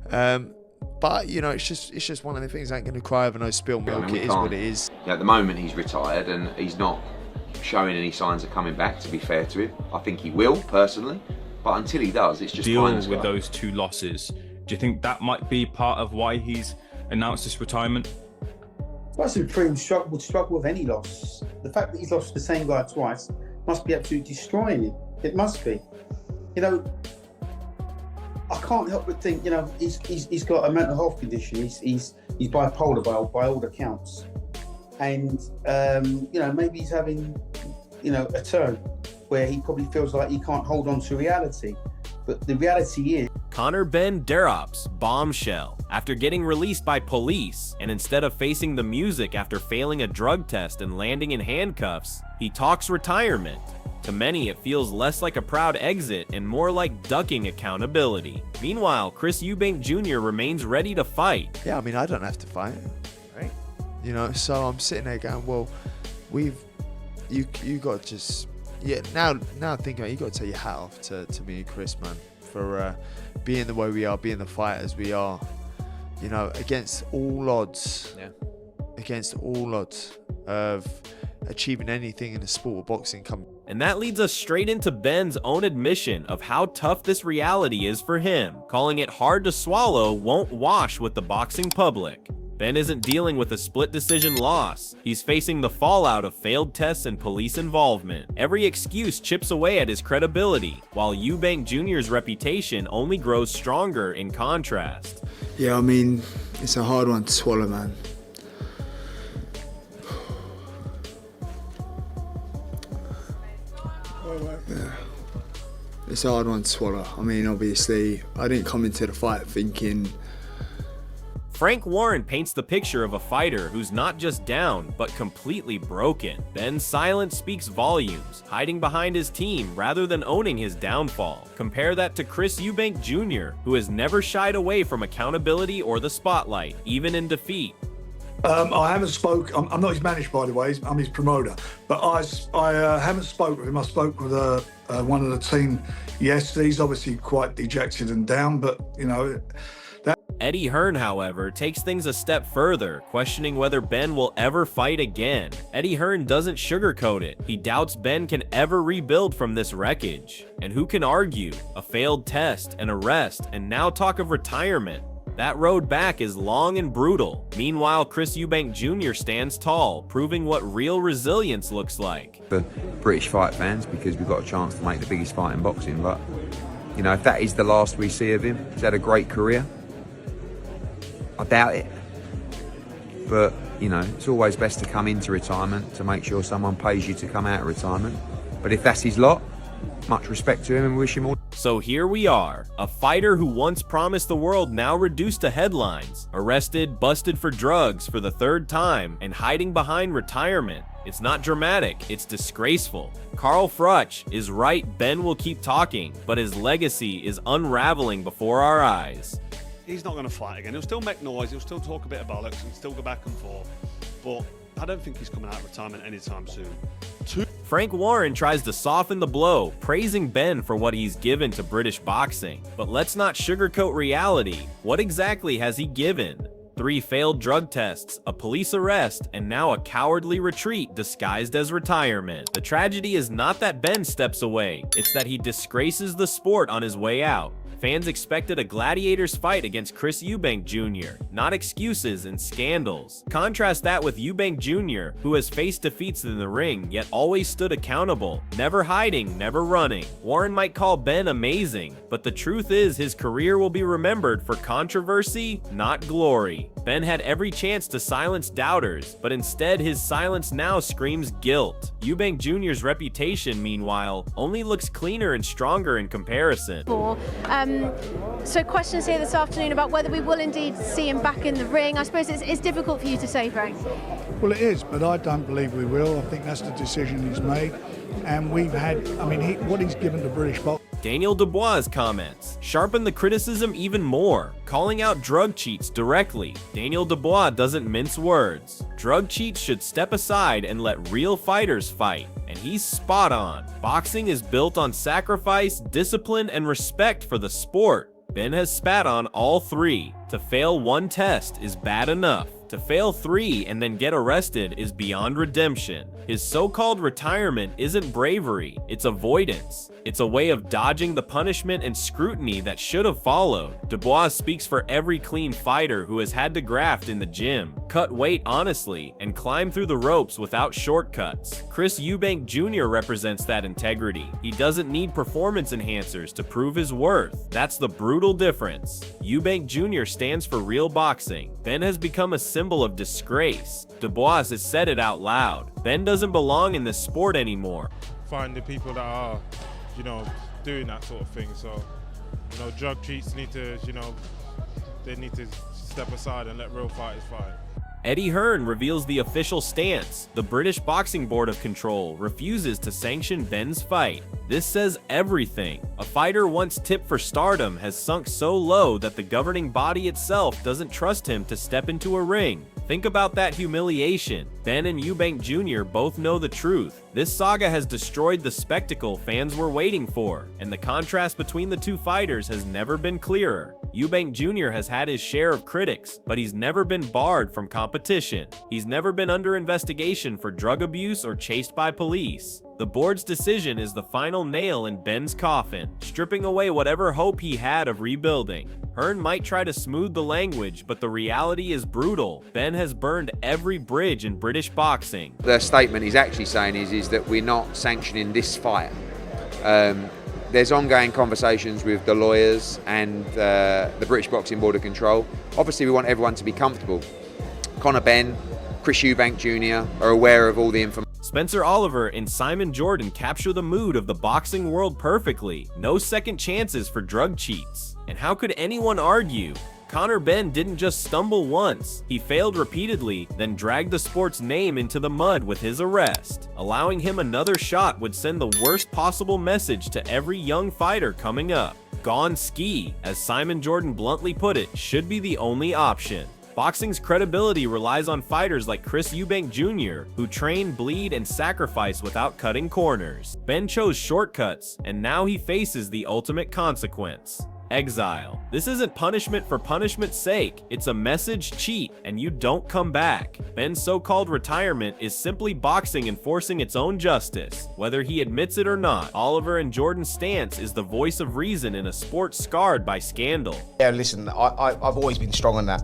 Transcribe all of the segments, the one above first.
But you know, it's just one of the things. I ain't gonna cry over no spilled milk. It is what it is. Yeah, at the moment, he's retired and he's not showing any signs of coming back. To be fair to him, I think he will personally, but until he does, it's just deal with those 2 losses. Do you think that might be part of why he's announced this retirement? Must have proven would struggle with any loss. The fact that he's lost the same guy twice must be absolutely destroying him. It must be. You know, I can't help but think, you know, he's got a mental health condition. He's bipolar by all accounts, and you know, maybe he's having, you know, a turn where he probably feels like he can't hold on to reality. But the reality is, Conor Benn drops bombshell after getting released by police, and instead of facing the music after failing a drug test and landing in handcuffs, he talks retirement. To many, it feels less like a proud exit and more like ducking accountability. Meanwhile, Chris Eubank Jr. remains ready to fight. Yeah, I mean, I don't have to fight, right? You know, so I'm sitting there going, well, you got to just, yeah, now thinking about it, you got to take your hat off to me and Chris, man, for being the way we are, being the fighters we are, you know, against all odds, against all odds of achieving anything in the sport of boxing. And that leads us straight into Benn's own admission of how tough this reality is for him. Calling it hard to swallow won't wash with the boxing public. Benn isn't dealing with a split decision loss. He's facing the fallout of failed tests and police involvement. Every excuse chips away at his credibility, while Eubank Jr.'s reputation only grows stronger in contrast. Yeah, I mean, it's a hard one to swallow, man. Yeah. It's a hard one to swallow. I mean, obviously, I didn't come into the fight thinking... Frank Warren paints the picture of a fighter who's not just down, but completely broken. Benn's silence speaks volumes, hiding behind his team rather than owning his downfall. Compare that to Chris Eubank Jr., who has never shied away from accountability or the spotlight, even in defeat. I haven't spoke. I'm not his manager, by the way. I'm his promoter. But I haven't spoke with him. I spoke with one of the team yesterday. He's obviously quite dejected and down, but you know. Eddie Hearn, however, takes things a step further, questioning whether Benn will ever fight again. Eddie Hearn doesn't sugarcoat it. He doubts Benn can ever rebuild from this wreckage. And who can argue? A failed test, an arrest, and now talk of retirement. That road back is long and brutal. Meanwhile, Chris Eubank Jr. stands tall, proving what real resilience looks like. For British fight fans, because we've got a chance to make the biggest fight in boxing, but you know, if that is the last we see of him, he's had a great career. I doubt it, but you know, it's always best to come into retirement to make sure someone pays you to come out of retirement. But if that's his lot, much respect to him and wish him all. So here we are, a fighter who once promised the world now reduced to headlines, arrested, busted for drugs for the 3rd time, and hiding behind retirement. It's not dramatic, it's disgraceful. Carl Froch is right, Benn will keep talking, but his legacy is unraveling before our eyes. He's not going to fight again. He'll still make noise, he'll still talk a bit of bollocks and still go back and forth, but I don't think he's coming out of retirement anytime soon. Frank Warren tries to soften the blow, praising Benn for what he's given to British boxing. But let's not sugarcoat reality. What exactly has he given? 3 failed drug tests, a police arrest, and now a cowardly retreat disguised as retirement. The tragedy is not that Benn steps away, it's that he disgraces the sport on his way out. Fans expected a gladiator's fight against Chris Eubank Jr., not excuses and scandals. Contrast that with Eubank Jr., who has faced defeats in the ring, yet always stood accountable, never hiding, never running. Warren might call Benn amazing, but the truth is his career will be remembered for controversy, not glory. Benn had every chance to silence doubters, but instead his silence now screams guilt. Eubank Jr.'s reputation, meanwhile, only looks cleaner and stronger in comparison. So questions here this afternoon about whether we will indeed see him back in the ring. I suppose it's difficult for you to say, Frank. Well, it is, but I don't believe we will. I think that's the decision he's made. And we've had, I mean, what he's given to British boxing. Daniel Dubois' comments sharpen the criticism even more, calling out drug cheats directly. Daniel Dubois doesn't mince words. Drug cheats should step aside and let real fighters fight. And he's spot on. Boxing is built on sacrifice, discipline, and respect for the sport. Ben has spat on all 3. To fail 1 test is bad enough. To fail 3 and then get arrested is beyond redemption. His so-called retirement isn't bravery, it's avoidance. It's a way of dodging the punishment and scrutiny that should have followed. Dubois speaks for every clean fighter who has had to graft in the gym, cut weight honestly, and climb through the ropes without shortcuts. Chris Eubank Jr. represents that integrity. He doesn't need performance enhancers to prove his worth. That's the brutal difference. Eubank Jr. stands for real boxing. Ben has become a symbol of disgrace. Dubois has said it out loud. Ben doesn't belong in this sport anymore. Find the people that are, doing that sort of thing. So, drug cheats need to, they need to step aside and let real fighters fight. Eddie Hearn reveals the official stance. The British Boxing Board of Control refuses to sanction Ben's fight. This says everything. A fighter once tipped for stardom has sunk so low that the governing body itself doesn't trust him to step into a ring. Think about that humiliation. Ben and Eubank Jr. both know the truth. This saga has destroyed the spectacle fans were waiting for, and the contrast between the 2 fighters has never been clearer. Eubank Jr. has had his share of critics, but he's never been barred from competition. He's never been under investigation for drug abuse or chased by police. The board's decision is the final nail in Ben's coffin, stripping away whatever hope he had of rebuilding. Hearn might try to smooth the language, but the reality is brutal. Ben has burned every bridge in British boxing. The statement he's actually saying is that we're not sanctioning this fight. There's ongoing conversations with the lawyers and the British Boxing Board of Control. Obviously, we want everyone to be comfortable. Conor Benn, Chris Eubank Jr. are aware of all the information. Spencer Oliver and Simon Jordan capture the mood of the boxing world perfectly. No second chances for drug cheats. And how could anyone argue? Conor Benn didn't just stumble once. He failed repeatedly, then dragged the sport's name into the mud with his arrest. Allowing him another shot would send the worst possible message to every young fighter coming up. Gone ski, as Simon Jordan bluntly put it, should be the only option. Boxing's credibility relies on fighters like Chris Eubank Jr., who train, bleed, and sacrifice without cutting corners. Ben chose shortcuts, and now he faces the ultimate consequence: exile. This isn't punishment for punishment's sake. It's a message: cheat, and you don't come back. Ben's so-called retirement is simply boxing enforcing its own justice. Whether he admits it or not, Oliver and Jordan's stance is the voice of reason in a sport scarred by scandal. Yeah, listen, I've always been strong on that.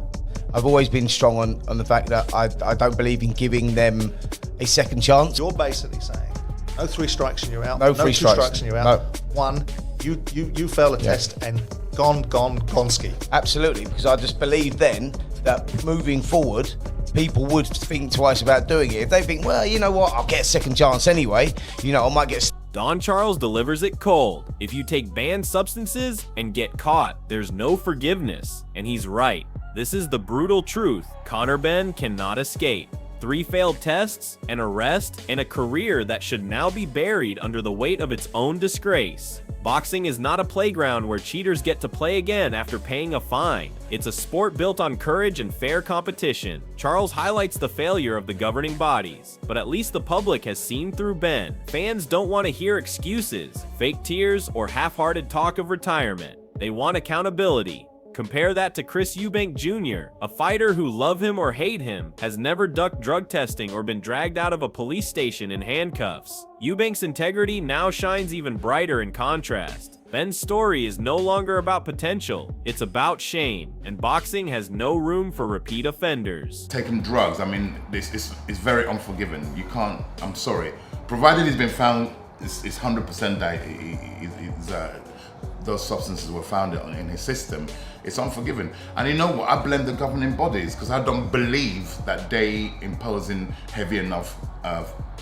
I've always been strong on the fact that I don't believe in giving them a second chance. You're basically saying, no 3 strikes and you're out. No 3 strikes and you're out. No. 1, you fail a test and gone ski. Absolutely, because I just believe then that moving forward, people would think twice about doing it. If they think, well, you know what, I'll get a second chance anyway, I might get... Don Charles delivers it cold. If you take banned substances and get caught, there's no forgiveness. And he's right. This is the brutal truth. Conor Benn cannot escape. 3 failed tests, an arrest, and a career that should now be buried under the weight of its own disgrace. Boxing is not a playground where cheaters get to play again after paying a fine. It's a sport built on courage and fair competition. Charles highlights the failure of the governing bodies, but at least the public has seen through Ben. Fans don't want to hear excuses, fake tears, or half-hearted talk of retirement. They want accountability. Compare that to Chris Eubank Jr., a fighter who, love him or hate him, has never ducked drug testing or been dragged out of a police station in handcuffs. Eubank's integrity now shines even brighter in contrast. Ben's story is no longer about potential, it's about shame, and boxing has no room for repeat offenders. Taking drugs, this is very unforgiving. You can't, I'm sorry. Provided he's been found, it's 100% that those substances were found in his system, it's unforgiving. And you know what, I blame the governing bodies because I don't believe that they imposing heavy enough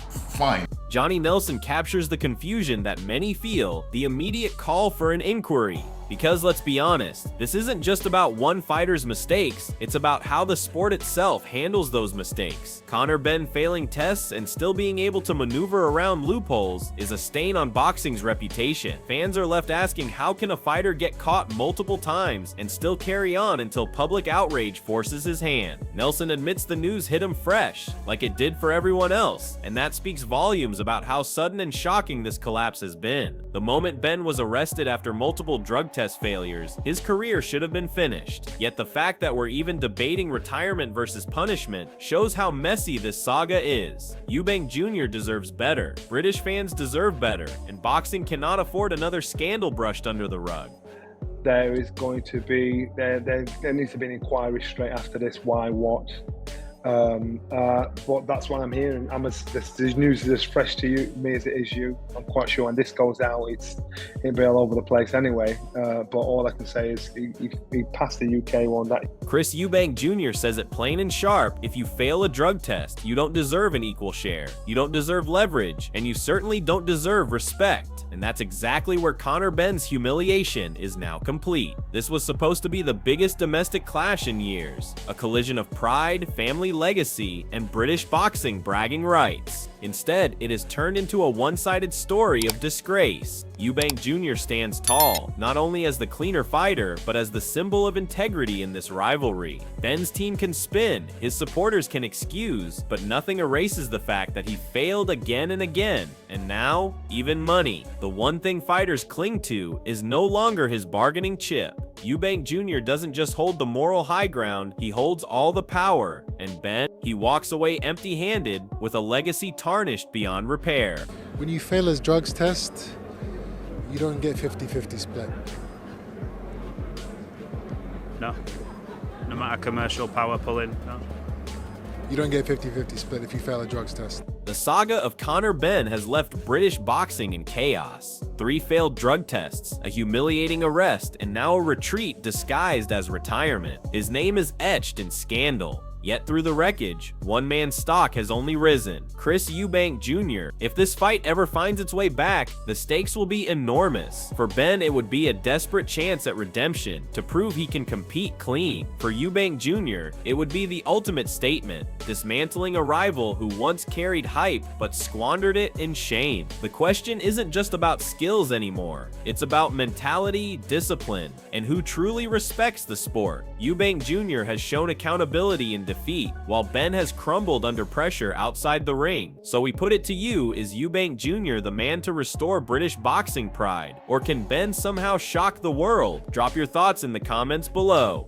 fine. Johnny Nelson captures the confusion that many feel, the immediate call for an inquiry. Because let's be honest, this isn't just about one fighter's mistakes, it's about how the sport itself handles those mistakes. Conor Benn failing tests and still being able to maneuver around loopholes is a stain on boxing's reputation. Fans are left asking, how can a fighter get caught multiple times and still carry on until public outrage forces his hand? Nelson admits the news hit him fresh, like it did for everyone else, and that speaks volumes about how sudden and shocking this collapse has been. The moment Ben was arrested after multiple drug tests test failures, his career should have been finished. Yet the fact that we're even debating retirement versus punishment shows how messy this saga is. Eubank Jr. deserves better, British fans deserve better, and boxing cannot afford another scandal brushed under the rug. There is going to be, there needs to be an inquiry straight after this, why, what. But that's what I'm hearing. This news is as fresh to me as it is you. I'm quite sure when this goes out, it'll be all over the place anyway. But all I can say is he passed the UK one. Chris Eubank Jr. says it plain and sharp: if you fail a drug test, you don't deserve an equal share, you don't deserve leverage, and you certainly don't deserve respect. And that's exactly where Conor Benn's humiliation is now complete. This was supposed to be the biggest domestic clash in years, a collision of pride, family legacy, and British boxing bragging rights. Instead, it has turned into a one-sided story of disgrace. Eubank Jr. stands tall, not only as the cleaner fighter, but as the symbol of integrity in this rivalry. Benn's team can spin, his supporters can excuse, but nothing erases the fact that he failed again and again. And now, even money, the one thing fighters cling to, is no longer his bargaining chip. Eubank Jr. doesn't just hold the moral high ground, he holds all the power. And Benn, he walks away empty-handed with a legacy tarnished beyond repair. When you fail his drugs test, you don't get 50-50 split. No. No matter commercial power pulling, no. You don't get 50-50 split if you fail a drugs test. The saga of Conor Benn has left British boxing in chaos. 3 failed drug tests, a humiliating arrest, and now a retreat disguised as retirement. His name is etched in scandal. Yet through the wreckage, one man's stock has only risen: Chris Eubank Jr. If this fight ever finds its way back, the stakes will be enormous. For Benn, it would be a desperate chance at redemption, to prove he can compete clean. For Eubank Jr., it would be the ultimate statement, dismantling a rival who once carried hype but squandered it in shame. The question isn't just about skills anymore, it's about mentality, discipline, and who truly respects the sport. Eubank Jr. has shown accountability in defeat, while Benn has crumbled under pressure outside the ring. So we put it to you, is Eubank Jr. the man to restore British boxing pride? Or can Benn somehow shock the world? Drop your thoughts in the comments below.